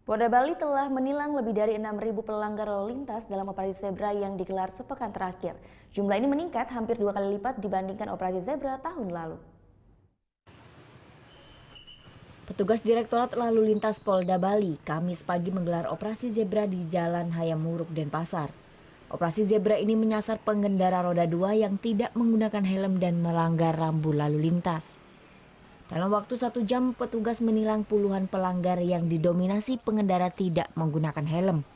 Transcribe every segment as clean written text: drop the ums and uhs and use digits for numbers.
Polda Bali telah menilang lebih dari 6.000 pelanggar lalu lintas dalam operasi zebra yang digelar sepekan terakhir. Jumlah ini meningkat hampir 2 kali lipat dibandingkan operasi zebra tahun lalu. Petugas Direktorat Lalu Lintas Polda Bali Kamis pagi menggelar operasi zebra di Jalan Hayam Wuruk, Denpasar. Operasi zebra ini menyasar pengendara roda 2 yang tidak menggunakan helm dan melanggar rambu lalu lintas. Dalam waktu 1 jam, petugas menilang puluhan pelanggar yang didominasi pengendara tidak menggunakan helm.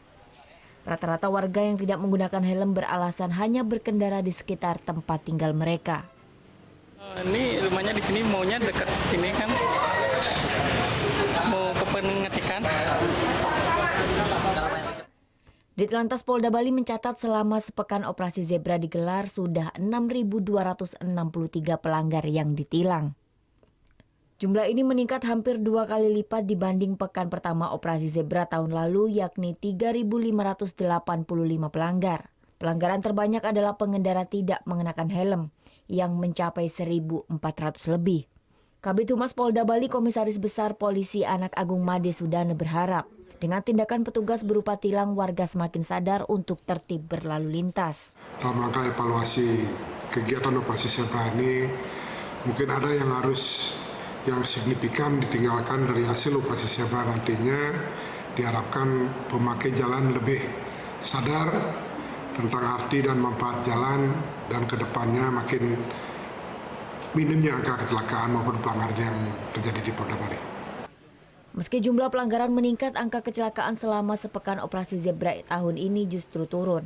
Rata-rata warga yang tidak menggunakan helm beralasan hanya berkendara di sekitar tempat tinggal mereka. Ini rumahnya di sini, maunya dekat sini kan, mau ke Pengetikan. Ditlantas Polda Bali mencatat selama sepekan operasi zebra digelar sudah 6.263 pelanggar yang ditilang. Jumlah ini meningkat hampir 2 kali lipat dibanding pekan pertama operasi zebra tahun lalu, yakni 3.585 pelanggar. Pelanggaran terbanyak adalah pengendara tidak mengenakan helm, yang mencapai 1.400 lebih. Kabid Humas Polda Bali Komisaris Besar Polisi Anak Agung Made Sudane berharap, dengan tindakan petugas berupa tilang, warga semakin sadar untuk tertib berlalu lintas. Dalam rangka evaluasi kegiatan operasi zebra ini, mungkin ada yang signifikan ditinggalkan dari hasil operasi zebra. Nantinya diharapkan pemakai jalan lebih sadar tentang arti dan manfaat jalan, dan kedepannya makin minimnya angka kecelakaan maupun pelanggaran yang terjadi di Polda Bali. Meski jumlah pelanggaran meningkat, angka kecelakaan selama sepekan operasi zebra tahun ini justru turun.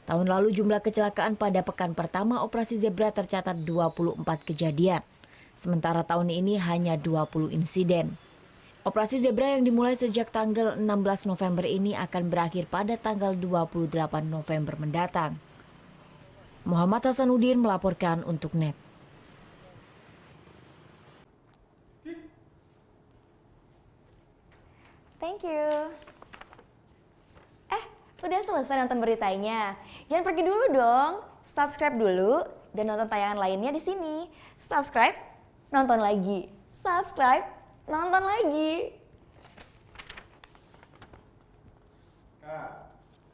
Tahun lalu jumlah kecelakaan pada pekan pertama operasi zebra tercatat 24 kejadian. Sementara tahun ini hanya 20 insiden. Operasi zebra yang dimulai sejak tanggal 16 November ini akan berakhir pada tanggal 28 November mendatang. Muhammad Hasanuddin melaporkan untuk NET. Thank you. Udah selesai nonton beritanya? Jangan pergi dulu dong. Subscribe dulu dan nonton tayangan lainnya di sini. Subscribe, nonton lagi. Subscribe, nonton lagi. Kak.